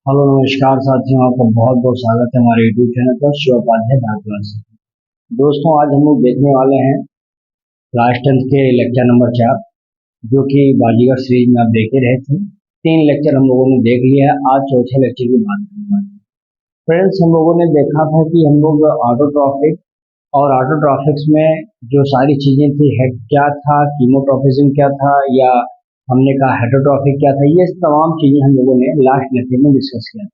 Hello नमस्कार साथियों, आपका बहुत बहुत स्वागत है हमारे यूट्यूब चैनल पर शिव उपाध्याय डाक क्लास। दोस्तों, आज हम लोग देखने वाले हैं क्लास 10 के लेक्चर नंबर 4, जो कि बाजीगर सीरीज में आप देख ही रहे थे। 3 लेक्चर हम लोगों ने देख लिया है। आज चौथे लेक्चर की बात करने वाले हैं। फ्रेंड्स, हम लोगों ने देखा था कि हम लोग ऑटोट्रॉफिक और ऑटोट्रॉफिक्स में जो सारी चीजें थी, हेड क्या था, कीमोट्रॉफिज्म क्या था, या हमने कहा हेटरोट्रॉफिक क्या था, ये तमाम चीजें हम लोगों ने लास्ट लेक्चर में डिस्कस किया।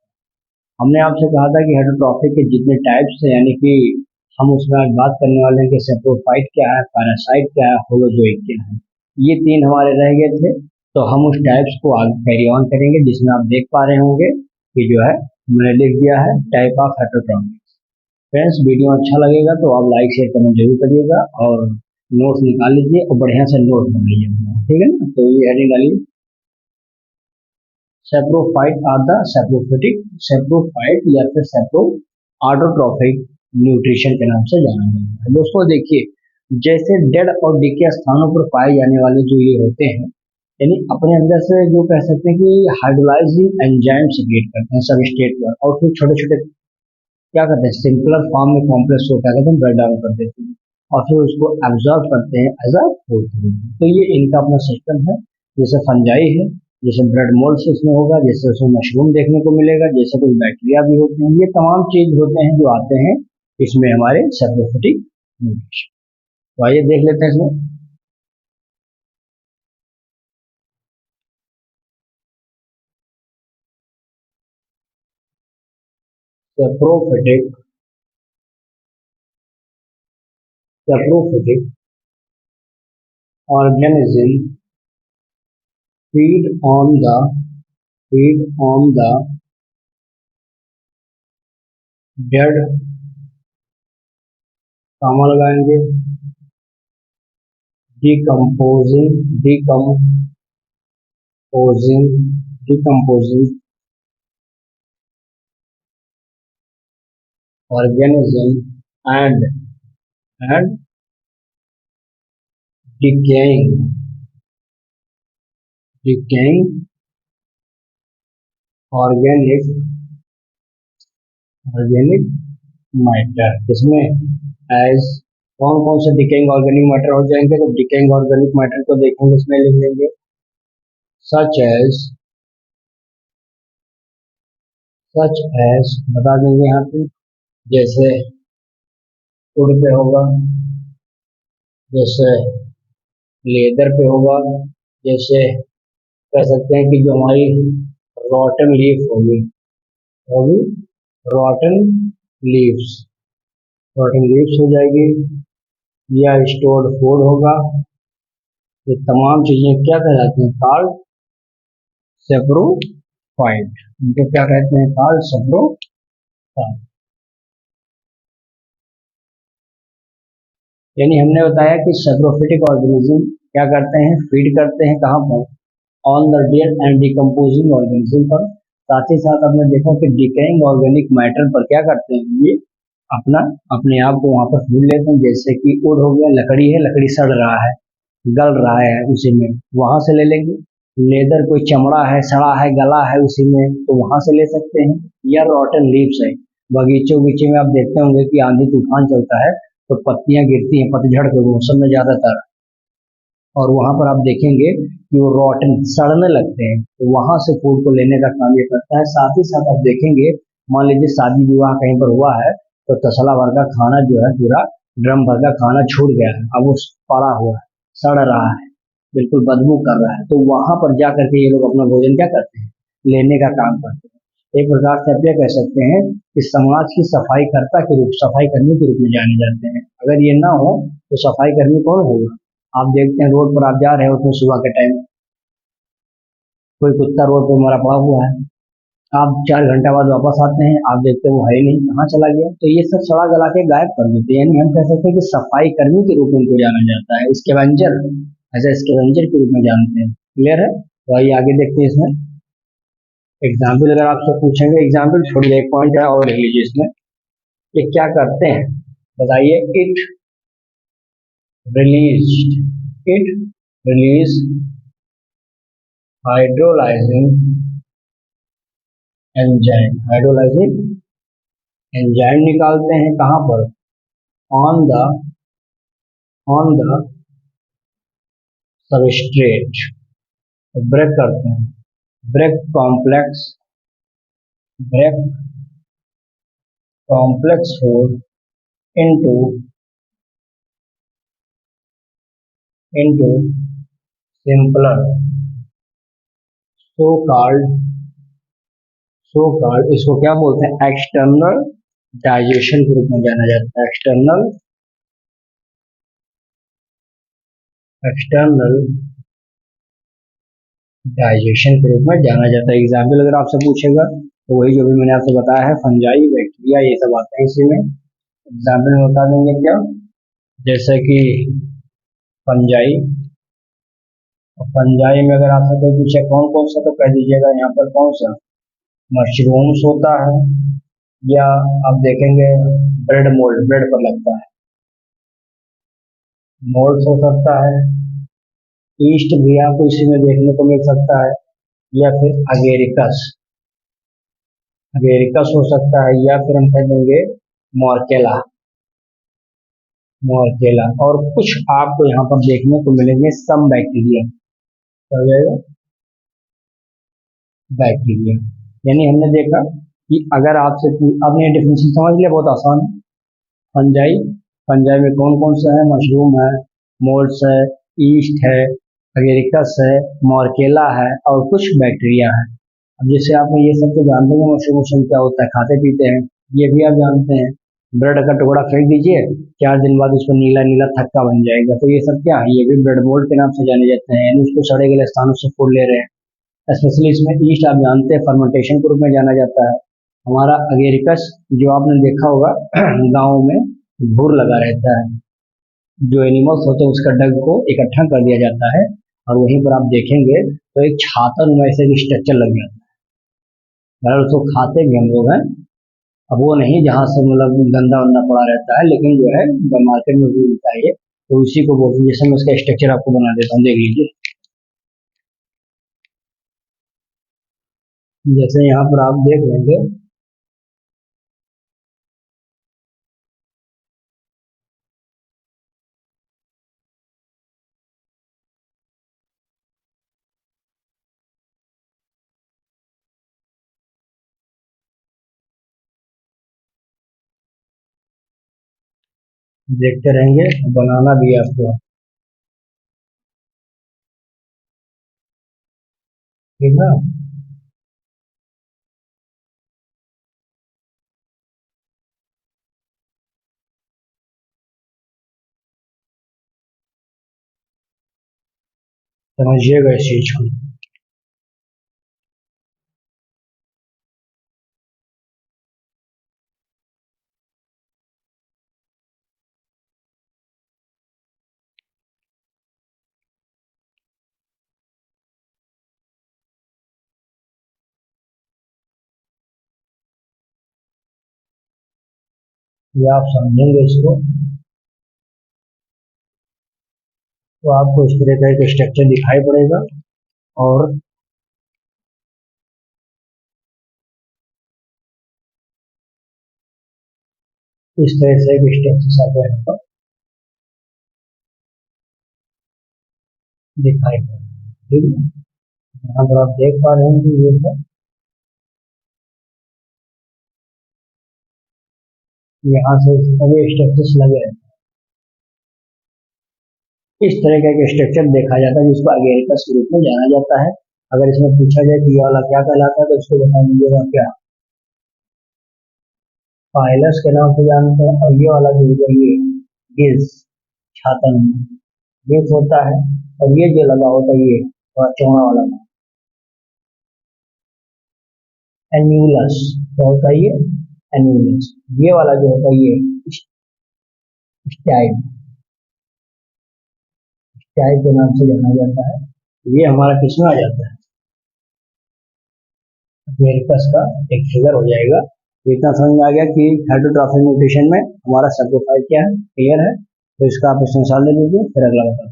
हमने आपसे कहा था कि हेटरोट्रॉफिक के जितने टाइप्स हैं, यानी कि हम उसमें आज बात करने वाले हैं कि सेप्रोफाइट क्या है, पैरासाइट क्या है, होलोजोइक क्या है। ये 3 हमारे रह गए थे। तो हम उस टाइप्स को आगे कैरी ऑन करेंगे, जिसमें आप देख पा रहे होंगे कि जो है मैंने लिख दिया है type of heterotrophic. Friends, video अच्छा लगेगा तो आप लाइक शेयर कमेंट जरूर करिएगा और नोट्स निकाल लीजिए और बढ़िया से नोट बनाइए, ठीक है ना। तो ये हेडिंग डालिए, saprophyte are the saprophytic, saprophyte या फिर सेप्रो ऑटोट्रॉफिक न्यूट्रिशन के नाम से जाना जाता है। दोस्तों देखिए, जैसे डेड और डिके स्थानों पर पाए जाने वाले जो ये होते हैं, यानी अपने अंदर से जो कह सकते हैं कि हाइड्रोलाइजिंग एंजाइम सीक्रेट करते हैं सबस्ट्रेट पर, और फिर छोटे छोटे क्या करते हैं, सिंपलर फॉर्म में कॉम्प्लेक्स को क्या करते हैं, ब्रेक डाउन कर देते हैं और फिर उसको एब्जॉर्ब करते हैं एज अ फूड। तो ये इनका अपना सिस्टम है। जैसे फंजाई है, जैसे ब्रेड मोल्ड्स इसमें होगा, जैसे उसमें मशरूम देखने को मिलेगा, जैसे कुछ बैक्टीरिया भी होते हैं। ये तमाम चीज होते हैं जो आते हैं इसमें हमारे सेप्रोफिटिक न्यूट्रिशन। तो आइए देख लेते हैं इसमें। Saprophytic, saprophytic organism feed on the feed on the dead, कामा लगाएंगे, decomposing, decomposing organism and and decaying decaying organic organic matter। इसमें एज कौन कौन से डिकेइंग ऑर्गेनिक मैटर हो जाएंगे, तो डिकेइंग ऑर्गेनिक मैटर को देखेंगे, इसमें लिख लेंगे सच एज, सच एज बता देंगे यहाँ पे, जैसे वुड पे होगा, जैसे लेदर पे होगा, जैसे कह सकते हैं कि जो हमारी रॉटन लीफ होगी, होगी रॉटन लीव्स, रॉटन लीव्स हो जाएगी, या स्टोर्ड फूड होगा। ये तमाम चीजें क्या कहलाती हैं, कॉल्ड सेप्रोफाइट। इनको क्या कहते हैं, कॉल्ड सेप्रोफाइट। यानी हमने बताया कि सेप्रोफिटिक ऑर्गेनिज्म क्या करते हैं, फीड करते हैं कहाँ पर, on the dead and decomposing organism पर। साथ ही साथ हमने देखा कि डिकेइंग ऑर्गेनिक मैटर पर क्या करते हैं, ये अपना अपने आप को वहां पर फूल लेते हैं। जैसे कि वुड हो गया, लकड़ी है, लकड़ी सड़ रहा है, गल रहा है उसी में, वहां से ले लेंगे। लेदर कोई चमड़ा है, सड़ा है, गला है उसी में, तो वहां से ले सकते हैं। या रॉटन लीव्स है, बगीचे बगीचे में आप देखते होंगे कि आंधी तूफान चलता है तो पत्तियां गिरती हैं पतझड़ के मौसम में ज्यादातर, और वहां पर आप देखेंगे कि वो रॉटन सड़ने लगते हैं, तो वहां से फूड को लेने का काम ये करता है। साथ ही साथ आप देखेंगे, मान लीजिए शादी विवाह कहीं पर हुआ है, तो तसला भर का खाना जो है, पूरा ड्रम भर का खाना छूट गया है, अब वो पड़ा हुआ है, सड़ रहा है, बिल्कुल बदबू कर रहा है, तो वहां पर जा करके ये लोग अपना भोजन क्या करते हैं, लेने का काम करते हैं। एक प्रकार से आप ये कह सकते हैं कि समाज की सफाई कर्ता के रूप, सफाई कर्मी के रूप में जाने जाते हैं। अगर ये ना हो तो सफाई कर्मी कौन होगा। आप देखते हैं रोड पर आप जा रहे होते हैं सुबह के टाइम, कोई कुत्ता रोड पर मरा पड़ा हुआ है, आप 4 घंटा बाद वापस आते हैं, आप देखते हैं वो है ही नहीं, कहाँ चला गया, तो ये सब सड़ा गला के गायब कर देते हैं। यानी हम कह सकते हैं कि सफाई कर्मी के रूप में इनको जाना जाता है, स्कैवेंजर, ऐसा स्कैवेंजर के रूप में जानते हैं। क्लियर है। तो आइए आगे देखते हैं इसमें एग्जाम्पल। अगर आपसे पूछेंगे एग्जाम्पल, छोड़िए एक पॉइंट है और लिख लीजिए इसमें, ये क्या करते हैं बताइए। It release, it release hydrolysing enzyme, hydrolysing enzyme निकालते हैं कहाँ पर, on the on the substrate, break करते हैं, break complex, break complex food into into simpler so called इसको क्या बोलते हैं, एक्सटर्नल डाइजेशन के रूप में जाना जाता है, एक्सटर्नल डाइजेशन के रूप में जाना जाता है। एग्जाम्पल अगर आपसे पूछेगा तो वही जो भी मैंने आपसे बताया है, फंजाई, बैक्टीरिया, ये सब आते हैं इसी में। एग्जाम्पल में बता देंगे क्या, जैसे कि फंजाई, फंजाई में अगर आपसे कोई पूछे कौन कौन सा, तो कह दीजिएगा यहाँ पर कौन सा, मशरूम्स होता है, या आप देखेंगे ब्रेड मोल्ड, ब्रेड पर लगता है, मोल्ड हो सकता है, ईस्ट भी आपको इसी में देखने को मिल सकता है, या फिर अगेरिकस, अगेरिकस हो सकता है, या फिर हम कह देंगे मॉर्केला, मॉर्केला। और कुछ आपको यहाँ पर देखने को मिलेंगे सम बैक्टीरिया, क्या हो जाएगा, बैक्टीरिया। यानी हमने देखा कि अगर आपसे आपने डेफिनेशन समझ लिया, बहुत आसान है। फंजाई, फंजाई में कौन कौन सा है, मशरूम है, मोल्ड्स है, ईस्ट है, अगेरिकस है, मॉर्केला है, और कुछ बैक्टीरिया है। अब जैसे आपने ये सब तो जानते हैं, मशरूम वशरूम क्या होता है, खाते पीते हैं, ये भी आप जानते हैं। ब्रेड का टुकड़ा फेंक दीजिए, 4 दिन बाद उस पर नीला नीला थक्का बन जाएगा, तो ये सब क्या है, ये भी ब्रेड मोल्ड के नाम से जाने जाते हैं, यानी उसको सड़े गले स्थानों से फूड ले रहे हैं। स्पेशली इसमें ईस्ट आप जानते हैं फर्मेंटेशन के रूप में जाना जाता है। हमारा अगेरिकस जो आपने देखा होगा गाँव में घूर लगा रहता है, जो एनिमल्स होते हैं उसका डग को इकट्ठा कर दिया जाता है, और वहीं पर आप देखेंगे तो एक छाता नुमा ऐसे स्ट्रक्चर लग जाता है, मतलब उसको खाते भी हम लोग हैं। अब वो नहीं जहाँ से मतलब गंदा वंदा पड़ा रहता है, लेकिन जो है मार्केट में भी मिलता है ये, तो उसी को बोलते हैं। जैसे मैं इसका स्ट्रक्चर आपको बना देता हूँ, देख लीजिए। जैसे यहाँ पर आप देख लेंगे, देखते रहेंगे, बनाना भी है आपको, ठीक है। समझिएगा इस चीज को। ये आप समझेंगे इसको, तो आपको इस तरह का एक स्ट्रक्चर दिखाई पड़ेगा, और इस तरह से एक स्ट्रक्चर आपको यहाँ पर दिखाई पड़ेगा, ठीक है। यहाँ पर आप देख पा रहे हैं कि ये है, यहाँ से सभी स्ट्रक्चर्स लगे हैं। इस तरह का एक स्ट्रक्चर देखा जाता है, जिसको अगेरिकस के रूप में जाना जाता है। अगर इसमें पूछा जाए कि ये वाला क्या कहलाता है, तो इसको बता दीजिएगा क्या, पाइलस के नाम से जानते हैं। और ये वाला जो है ये गिल्स, छाता गिल्स होता है। और ये जो लगा होता है ये थोड़ा चौड़ा वाला एन्यूलस, क्या होता है ये, एन्यूलस। ये वाला जो होता है ये स्टाइल, स्टाइल के नाम से जाना जाता है। ये हमारा किसमें आ जाता है, अमेरिकस का एक फिगर हो जाएगा। तो इतना समझ में आ गया कि हेटेरोट्रॉफिक न्यूट्रिशन में हमारा सब्जेक्ट क्या है, क्लियर है। तो इसका आप स्क्रीनशॉट ले लीजिए, फिर अगला बताओ।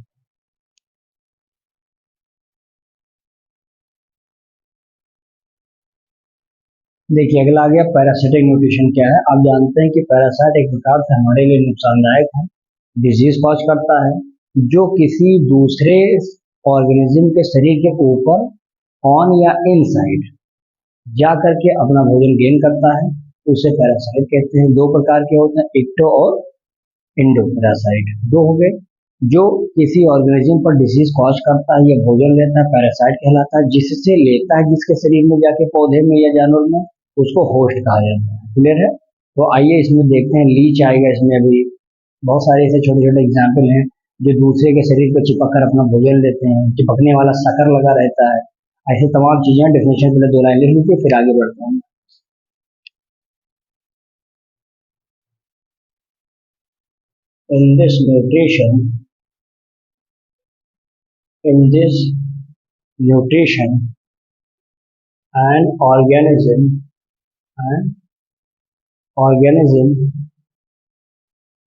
देखिए अगला आ गया पैरासिटिक न्यूट्रिशन क्या है। आप जानते हैं कि पैरासाइट एक प्रकार से हमारे लिए नुकसानदायक है, डिजीज कॉज करता है, जो किसी दूसरे ऑर्गेनिज्म के शरीर के ऊपर ऑन या इनसाइड जा करके अपना भोजन गेन करता है, उसे पैरासाइट कहते हैं। दो प्रकार के होते हैं, एक्टो और इंडो पैरासाइट, दो हो गए। जो किसी ऑर्गेनिज्म पर डिजीज कॉज करता है या भोजन लेता है, पैरासाइट कहलाता है। जिससे लेता है, जिसके शरीर में जाके पौधे में या जानवर में, उसको होस्ट कहा जाता है। क्लियर है? तो आइए इसमें देखते हैं, लीच आएगा इसमें। अभी बहुत सारे ऐसे छोटे छोटे एग्जाम्पल हैं जो दूसरे के शरीर पर चिपक कर अपना भोजन लेते हैं, चिपकने वाला शक्कर लगा रहता है। ऐसे तमाम चीजें, डेफिनेशन पहले दो लाइन लिख लीजिए, फिर आगे बढ़ते हैं। in this nutrition in this nutrition an organism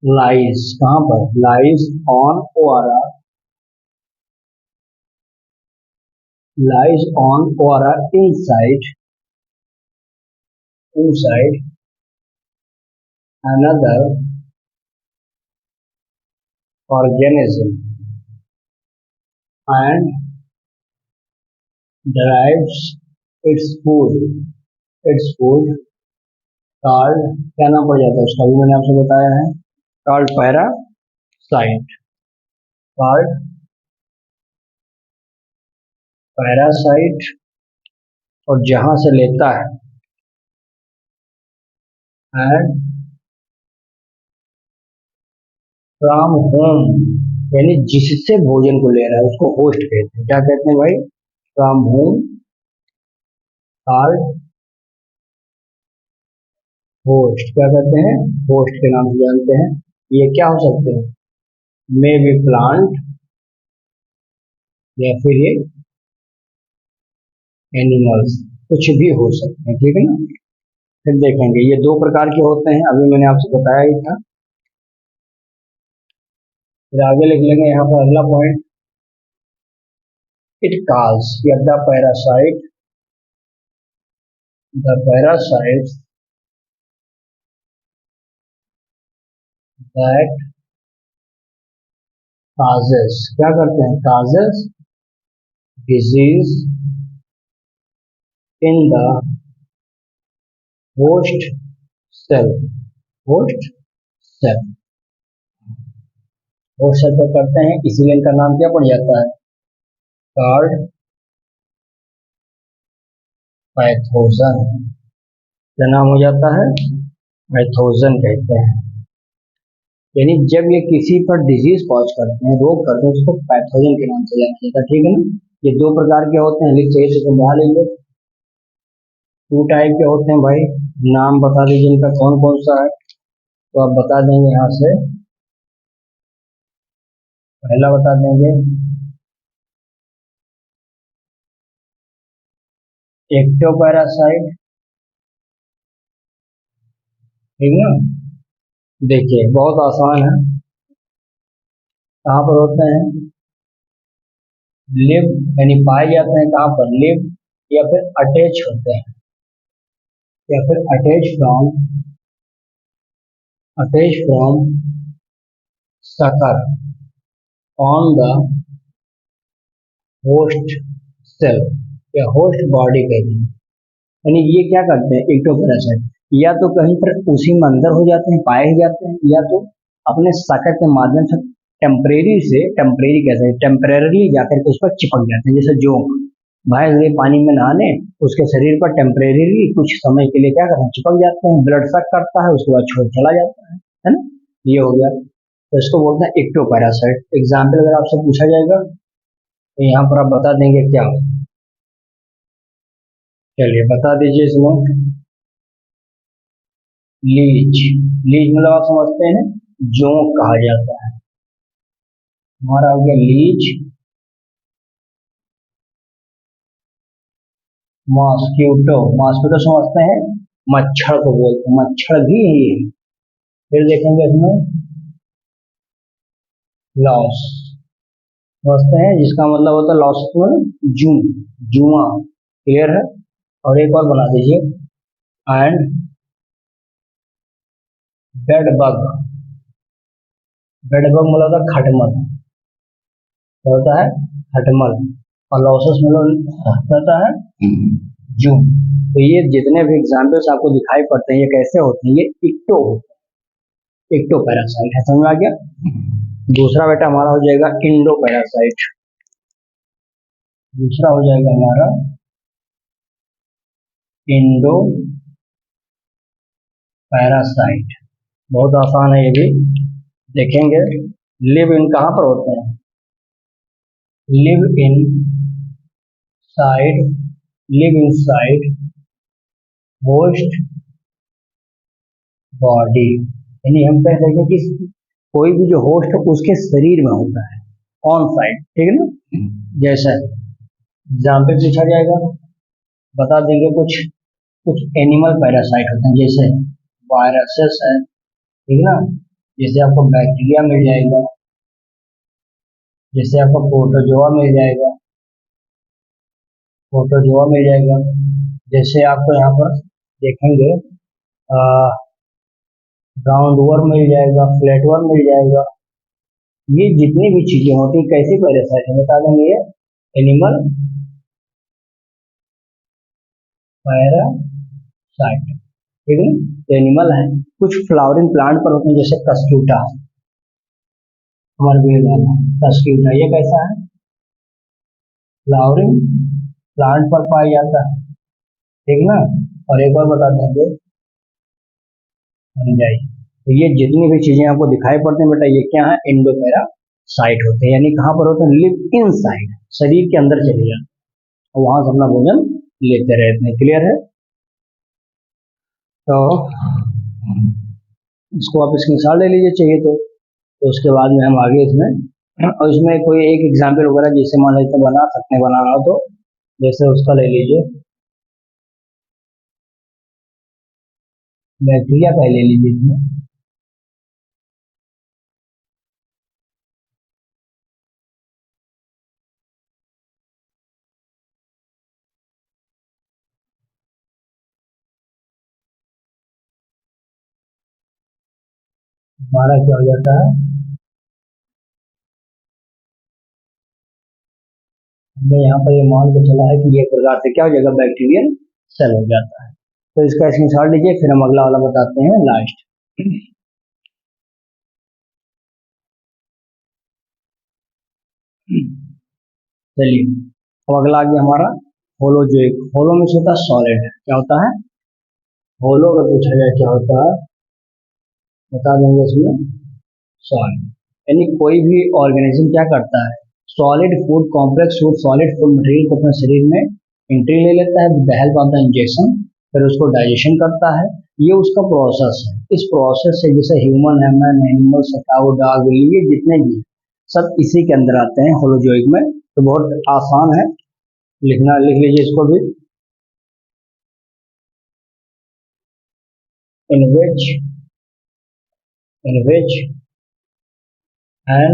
lies, कहाँ पर lies on ORR, lies on ORR inside another organism and derives its food called, क्या नाम पड़ जाता है उसका, भी मैंने आपसे बताया है, called parasite, called parasite। और जहां से लेता है and from whom, यानी जिससे भोजन को ले रहा है उसको होस्ट कहते हैं। क्या कहते हैं भाई? from whom called host. क्या कहते हैं? होस्ट के नाम से जानते हैं। ये क्या हो सकते हैं? मे बी प्लांट, या फिर ये एनिमल्स, कुछ भी हो सकते हैं। ठीक है ना? फिर देखेंगे ये दो प्रकार के होते हैं, अभी मैंने आपसे बताया ही था। फिर आगे लिख लेंगे यहाँ पर अगला पॉइंट, इट कॉज, या द पैरासाइट्स दैट causes, क्या करते हैं? causes disease in the host cell, host cell, host cell पर करते हैं, इसीलिए इनका नाम क्या पड़ जाता है? Called pathogen. क्या नाम हो जाता है? पैथोजन कहते हैं। यानी जब ये किसी पर डिजीज कॉज करते हैं, रोग करते हैं, उसको पैथोजन के नाम से जाना जाता है। ठीक है ना? ये दो प्रकार के होते हैं, लिख चाहिए तो समझा लीजिए। टू टाइप के होते हैं भाई, नाम बता दीजिए इनका कौन कौन सा है, तो आप बता देंगे यहाँ से। पहला बता देंगे एक्टोपैरासाइट। ठीक है? देखिए बहुत आसान है, कहाँ पर होते हैं? लिव, यानी पाए जाते हैं कहाँ पर? लिव, या फिर अटैच होते हैं, या फिर attach from sucker on the host cell, या होस्ट बॉडी कहते हैं। यानी ये क्या करते हैं एक्टोपैरासाइट? या तो कहीं पर उसी में अंदर हो जाते हैं, पाए ही जाते हैं, या तो अपने शकल के माध्यम से टेम्परेरी कैसे टेम्परेरली जाकर के उस पर चिपक जाते हैं। जैसे जो भैंस गई पानी में नहाने, उसके शरीर पर टेम्परेरी कुछ समय के लिए क्या करते हैं? चिपक जाते हैं, ब्लड सक करता है, उसके बाद छोड़ चला जाता है ना? ये हो गया, तो इसको बोलते हैं एक्टोपैरासाइट। एग्जाम्पल अगर आपसे पूछा जाएगा तो यहाँ पर आप बता देंगे क्या? चलिए बता दीजिए इसमें। लीच, लीच मतलब आप समझते हैं, जोंक कहा जाता है। हमारा हो गया लीच। मॉस्क्यूटो, मॉस्क्यूटो समझते हैं, मच्छर को बोलते हैं, मच्छर भी है ये। फिर देखेंगे इसमें लॉस, समझते हैं, जिसका मतलब होता है लॉस में जू, जुआ। क्लियर है? और एक और बना दीजिए, and bed bug. Bed bug मतलब होता है खटमल, क्या होता है, खटमल। और लॉसेस मतलब होता है जू। तो ये जितने भी एग्जाम्पल्स आपको दिखाई पड़ते हैं ये कैसे होते हैं, ये इक्टो पैरासाइट है, समझ आ गया। दूसरा बेटा हमारा हो जाएगा इंडो पैरासाइट। दूसरा हो जाएगा हमारा इंडो पैरासाइट। बहुत आसान है ये भी, देखेंगे। लिव इन कहाँ पर होते हैं, live in side, live in side host body. यानी हम कह सकते हैं कि कोई भी जो होस्ट है उसके शरीर में होता है, ऑन साइड, ठीक है ना। जैसा एग्जाम्पल पूछा जाएगा, बता देंगे कुछ। कुछ एनिमल पैरासाइट होते हैं, जैसे वायरसेस है, ठीक है ना। जैसे आपको बैक्टीरिया मिल जाएगा, जैसे आपको प्रोटोजोआ मिल जाएगा, प्रोटोजोआ मिल जाएगा। जैसे आपको यहाँ पर देखेंगे राउंड वर्म मिल जाएगा, फ्लैट वर्म मिल जाएगा। ये जितनी भी चीजें होती है कैसी पैरासाइट है बता देंगे, ये एनिमल पैरासाइट, ठीक है। तो एनिमल है। कुछ फ्लावरिंग प्लांट पर होते हैं, जैसे कस्क्यूटा, हमारे बेल वाला कस्क्यूटा, ये कैसा है, फ्लावरिंग प्लांट पर पाया जाता है, ठीक ना। और एक और बता देंगे फंजाई। तो ये जितनी भी चीजें आपको दिखाई पड़ती हैं बेटा ये क्या है, इंडोपेरा साइट होते हैं। यानी कहाँ पर होते हैं, लिव इन साइड, शरीर के अंदर चले जाते हैं और वहां से अपना भोजन लेते रहते हैं। क्लियर है। तो इसको आप स्क्रीनशॉट ले लीजिए चाहिए तो उसके बाद में हम आगे इसमें, और इसमें कोई एक एग्जाम्पल वगैरह जिससे मान लीजिए बना सकते हैं, बनाना हो तो जैसे उसका ले लीजिए, बैक्टीरिया का ही ले लीजिए इसमें। हमारा क्या हो जाता है, हमने यहाँ पर ये मान के चला है कि ये प्रकार से क्या हो जाएगा, बैक्टीरियल सेल हो जाता है। तो इसका स्क्रीनशॉट लीजिए, फिर हम अगला वाला बताते हैं लास्ट। चलिए अब अगला आ गया हमारा होलो। जो एक होलो में से होता है सॉलिड, क्या होता है होलो, अगर पूछा जाए क्या होता है बता देंगे इसमें, सॉलिड। यानी कोई भी ऑर्गेनिज्म क्या करता है, solid food complex food, solid food material को अपने शरीर में एंट्री ले लेता है with the help of the injection, फिर उसको डाइजेशन करता है। ये उसका प्रोसेस है। इस प्रोसेस से जैसे ह्यूमन है, मैन, एनिमल्स, काऊ, डॉग, ये जितने भी सब इसी के अंदर आते हैं होलोजोइक में। तो बहुत आसान है लिखना, लिख लीजिए इसको भी। In which an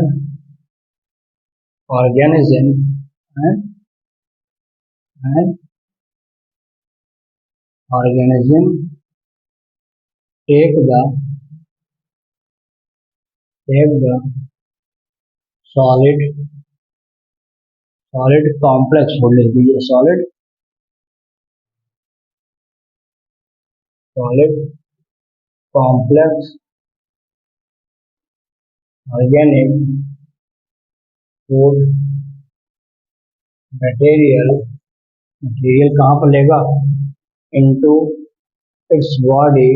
organism and an organism take the solid complex food, लिख दीजिए solid complex organic food material कहाँ पर लेगा, into its body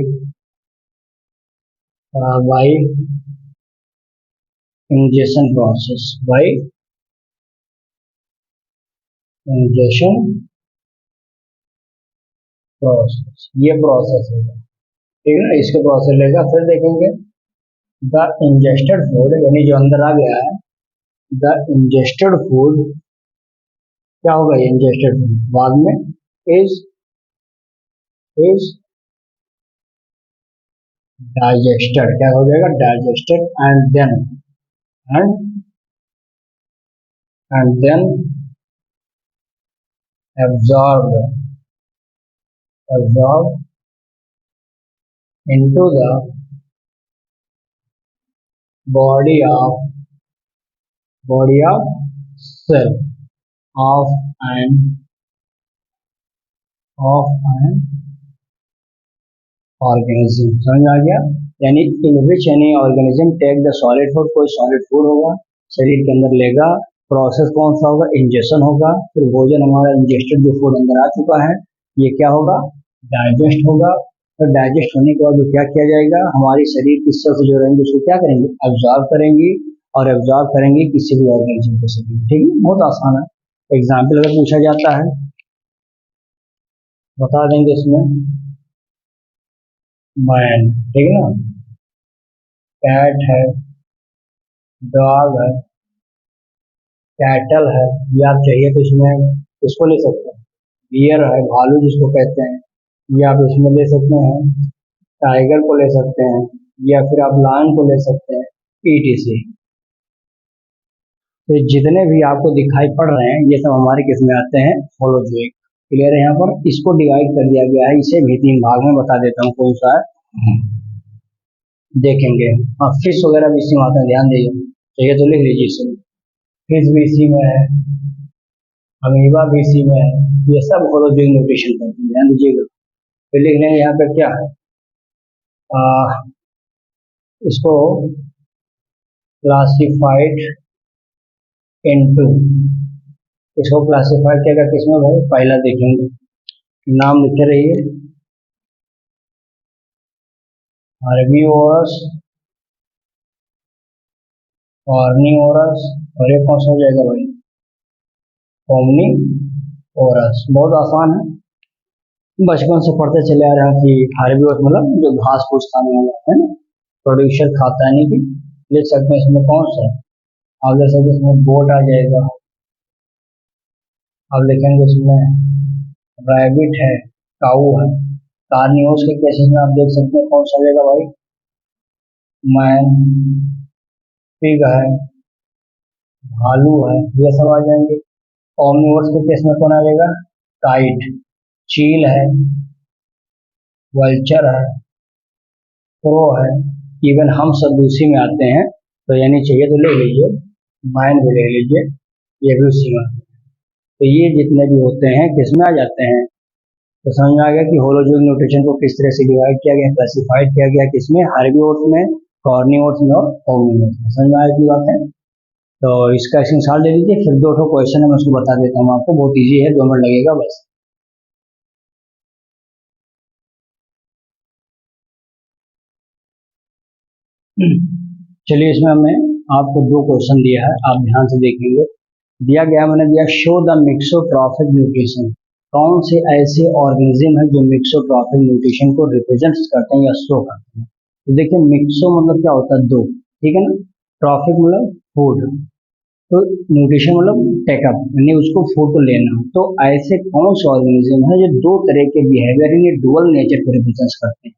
by ingestion process, ये प्रोसेस है, ठीक है ना। इसके प्रोसेस लेगा, फिर देखेंगे द इंजेस्टेड फूड, यानी जो अंदर आ गया है, द इंजेस्टेड फूड क्या होगा, ये इंजेस्टेड फूड बाद में इज इज डाइजेस्टेड, क्या हो जाएगा, digested and then absorb into the body of cell of an organism. समझ आ गया? यानी in which any organism take the solid food, कोई सॉलिड फूड होगा शरीर के अंदर लेगा, प्रोसेस कौन सा होगा, इंजेक्शन होगा, फिर भोजन हमारा इंजेस्टेड जो फूड अंदर आ चुका है ये क्या होगा, डाइजेस्ट होगा। फिर डाइजेस्ट होने के बाद जो क्या किया जाएगा, हमारी शरीर की सेल्स जो रहेंगे उसको क्या करेंगे, ऑब्जॉर्व करेंगी, और ऑब्जॉर्व करेंगे किसी भी ऑर्गेनिज्म को शरीर। ठीक है, बहुत आसान है। एग्जाम्पल अगर पूछा जाता है बता देंगे इसमें, मैन, ठीक है ना, कैट है, डॉग है, कैटल है, या आप चाहिए तो इसमें इसको ले सकते हैं, बियर है, भालू जिसको कहते हैं, या आप इसमें ले सकते हैं टाइगर को ले सकते हैं, या फिर आप लायन को ले सकते हैं, ईटीसी। तो जितने भी आपको दिखाई पड़ रहे हैं ये सब हमारे किस में आते हैं, होलोजोइक। क्लियर है? यहाँ पर इसको डिवाइड कर दिया गया है, इसे भी 3 भाग में बता देता हूँ कौन सा है, देखेंगे। हाँ, फिश वगैरह भी इसी में आते हैं, ध्यान दीजिए, चाहिए तो लिख लीजिए इसे। फिश भी इसी में है, अमीबा भी इसी में है, ये सब होलोजोइक न्यूट्रिशन करते हैं, ध्यान दीजिएगा। फिर लिख लेंगे यहाँ पे क्या है, इसको क्लासिफाइड इनटू, इसको क्लासिफाइड किया गया किसमें भाई, पहला देखेंगे, नाम लिखे रहिए, हर्बीवोरस, कार्निवोरस, और ये कौन सा हो जाएगा भाई, ओमनीवोरस। बहुत आसान है, बचपन से पढ़ते चले आ रहे हैं कि हर्बीवोरस मतलब जो घास फूस खाने वाला है ना, प्रोड्यूसर खाता है, नहीं कि लिख सकते हैं इसमें कौन सा, आप देख सकते हैं इसमें बोट आ जाएगा, आप लिखेंगे इसमें रैबिट है, काऊ है। कार्निवोरस के केसेस में आप देख सकते हैं कौन सा आ जाएगा भाई, मैन, पिग है, भालू है, ये सब आ जाएंगे। ओमनिवोरस के केस में कौन आ जाएगा, काइट, चील है, वल्चर है, क्रो है, इवन हम सब उसी में आते हैं। तो यानी चाहिए तो ले लीजिए, मैन भी ले लीजिए, ये भी उसी में आते हैं। तो ये जितने भी होते हैं किसमें आ जाते हैं, तो समझ में आ गया कि होलोजोइक न्यूट्रिशन को किस तरह से डिवाइड किया गया, क्लासिफाइड किया गया, किसमें, हर्बीवोर्स में, कार्निवोर्स में और ओमनिवोर्स में। समझ में आ गई बात है? तो इसका स्क्रीनशॉट ले लीजिए, फिर 2 क्वेश्चन है मैं उसको बता देता हूँ आपको, बहुत ईजी है, 2 मिनट लगेगा बस। चलिए, इसमें हमें आपको 2 क्वेश्चन दिया है, आप ध्यान से देखेंगे। दिया गया, मैंने दिया शो द मिक्सोट्रॉफिक न्यूट्रिशन, कौन से ऐसे ऑर्गेनिज्म है जो मिक्सोट्रॉफिक न्यूट्रिशन को रिप्रेजेंट करते हैं या शो करते हैं। तो देखिए, मिक्सो मतलब क्या होता है, 2, ठीक है ना, ट्रॉफिक मतलब फूड, तो न्यूट्रिशन मतलब टेकअप, यानी उसको फूड को लेना। तो ऐसे कौन से ऑर्गेनिज्म है जो 2 तरह के बिहेवियर यानी डुअल नेचर को रिप्रेजेंट करते हैं,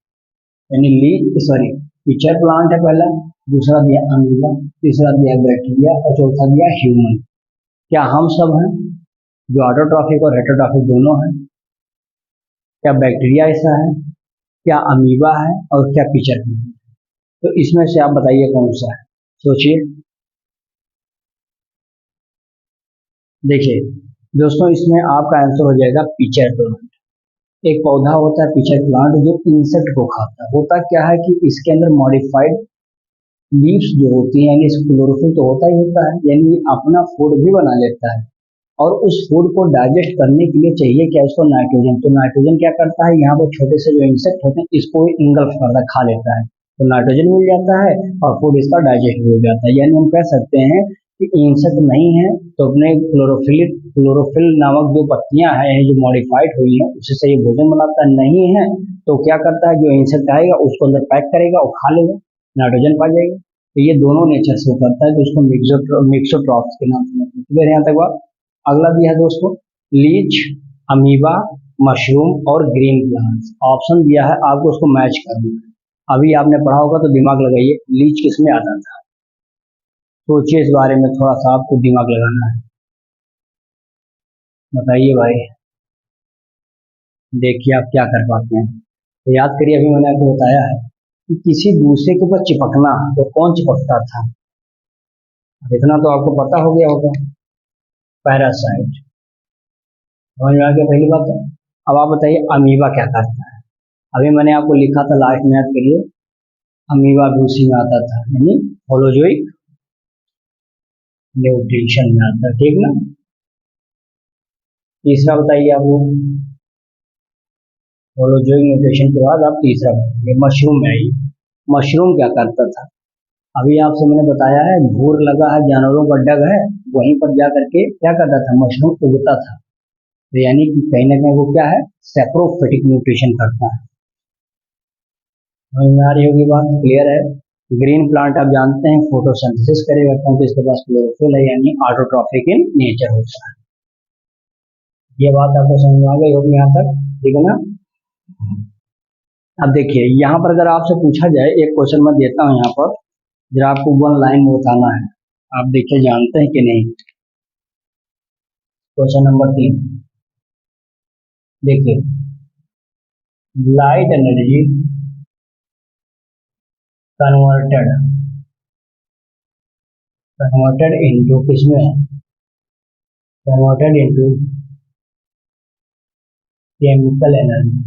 यानी लीफ सॉरी पिचर प्लांट है पहला, दूसरा दिया अमीबा, तीसरा दिया बैक्टीरिया, और चौथा दिया ह्यूमन। क्या हम सब हैं जो ऑटोट्रॉफिक और हेटरोट्रॉफिक दोनों हैं, क्या बैक्टीरिया ऐसा है, क्या अमीबा है, और क्या पिचर प्लांट। तो इसमें से आप बताइए कौन सा है, सोचिए। देखिए दोस्तों, इसमें आपका आंसर हो जाएगा पिचर प्लांट। एक पौधा होता है पिचर प्लांट जो इंसेक्ट को खाता है। होता क्या है कि इसके अंदर मॉडिफाइड लीव्स जो होती हैं, यानी क्लोरोफिल तो होता ही होता है, यानी अपना फूड भी बना लेता है, और उस फूड को डाइजेस्ट करने के लिए चाहिए क्या, इसको नाइट्रोजन। तो नाइट्रोजन क्या करता है, यहाँ पर छोटे से जो इंसेक्ट होते हैं इसको इंगल्फ करता है, खा लेता है, तो नाइट्रोजन मिल जाता है और फूड इसका डाइजेस्ट हो जाता है। यानी हम कह सकते हैं कि इंसेक्ट नहीं है तो अपने क्लोरोफिल नामक जो पत्तियां हैं जो मॉडिफाइड हुई हैं उसी से ये भोजन बनाता नहीं है, तो क्या करता है, जो इंसेक्ट आएगा उसको अंदर पैक करेगा और खा लेगा, नाइट्रोजन पा जाएगा। तो ये दोनों नेचर से करता है, तो इसको मिक्सोट्रॉफ्स के नाम से क्लियर है यहाँ तक बात। अगला दिया है दोस्तों, लीच, अमीबा, मशरूम और ग्रीन प्लांट्स। ऑप्शन दिया है आपको, उसको मैच करना है। अभी आपने पढ़ा होगा तो दिमाग लगाइए, लीच किसमें आता था, सोचिए इस बारे में, थोड़ा सा आपको दिमाग लगाना है, बताइए भाई, देखिए आप क्या कर पाते हैं। तो याद करिए, अभी मैंने आपको बताया है कि किसी दूसरे के ऊपर चिपकना, तो कौन चिपकता था? अब इतना तो आपको पता हो गया होगा, पैरासाइट। समझ में आ गया पहली बात है। अब आप बताइए अमीबा क्या करता है? अभी मैंने आपको लिखा था लास्ट में, याद करिए, अमीबा भी उसी में आता था, यानी होलोजोइक न्यूट्रिशन में आता है, ठीक ना। तीसरा बताइए आप लोग, होलोजोइक न्यूट्रिशन के बाद आप तीसरा बताइए, मशरूम है ये। मशरूम क्या करता था? अभी आपसे मैंने बताया है, घूर लगा है, जानवरों का डग है, वहीं पर जा करके क्या करता था, मशरूम उगता था। तो यानी कि कहीं ना कहीं वो क्या है, सेप्रोफिटिक न्यूट्रिशन करता है। समझ में आ रही होगी बात, क्लियर है। ग्रीन प्लांट आप जानते हैं फोटोसिंथेसिस करेगा, क्योंकि इसके पास क्लोरोफिल है, यानी ऑटोट्रॉफिक इन नेचर होता है। ये बात आपको समझ में आ गई होगी यहाँ तक, ठीक है ना। अब देखिए यहाँ पर अगर आपसे पूछा जाए, एक क्वेश्चन मैं देता हूँ यहाँ पर, जरा आपको वन लाइन में बताना है। आप देखिए जानते हैं कि नहीं। क्वेश्चन नंबर 3, देखिए, light energy converted converted into किसमें है, कन्वर्टेड इनटू केमिकल एनर्जी।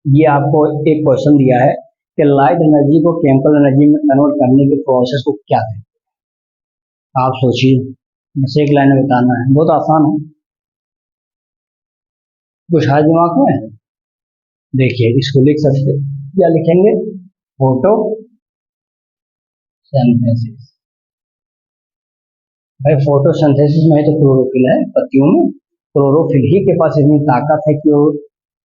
ये आपको एक क्वेश्चन दिया है कि लाइट एनर्जी को केमिकल एनर्जी में कन्वर्ट करने के प्रोसेस को क्या है। आप सोचिए, बस एक लाइन में बताना है, बहुत आसान है। कुछ है दिमाग में? देखिए इसको लिख सकते, क्या लिखेंगे, फोटो सिंथेसिस। भाई फोटोसिंथेसिस में तो क्लोरोफिल है पत्तियों में, क्लोरोफिल ही के पास इतनी ताकत है कि वो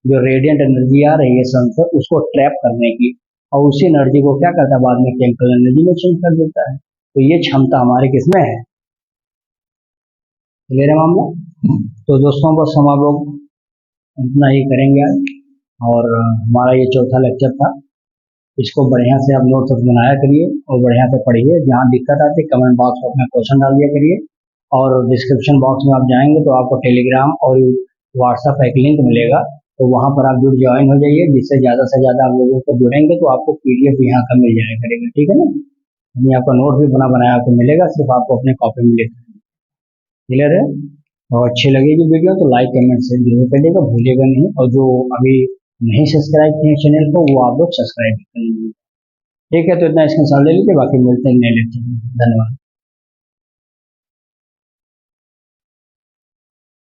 जो रेडिएंट एनर्जी आ रही है सन से, उसको ट्रैप करने की, और उसी एनर्जी को क्या करता है, बाद में केमिकल एनर्जी में चेंज कर देता है। तो ये क्षमता हमारे किसमें है, क्लियर है मामला। तो दोस्तों बस हम आप लोग इतना ही करेंगे आज, और हमारा ये चौथा लेक्चर था। इसको बढ़िया से आप नोट्स बनाया करिए और बढ़िया से पढ़िए। जहाँ दिक्कत आती है कमेंट बॉक्स में अपना क्वेश्चन डाल दिया करिए, और डिस्क्रिप्शन बॉक्स में आप जाएंगे तो आपको टेलीग्राम और व्हाट्सएप का एक लिंक मिलेगा, तो वहाँ पर आप जुड़ ज्वाइन हो जाइए, जिससे ज़्यादा से ज़्यादा आप लोगों को जुड़ेंगे तो आपको पीडीएफ भी यहाँ का मिल जाया करेगा, ठीक है ना। यानी आपका नोट भी बनाया आपको मिलेगा, सिर्फ आपको अपने कॉपी में लिखना है, क्लियर है। और अच्छी लगेगी वीडियो तो लाइक कमेंट शेयर जरूर करिएगा, भूलिएगा नहीं। और जो अभी नहीं सब्सक्राइब किए चैनल को, वो आप लोग सब्सक्राइब कर लीजिए, ठीक है। तो इतना स्क्रीनशॉट ले लीजिए, बाकी मिलते हैं नए लेक्चर में। धन्यवाद।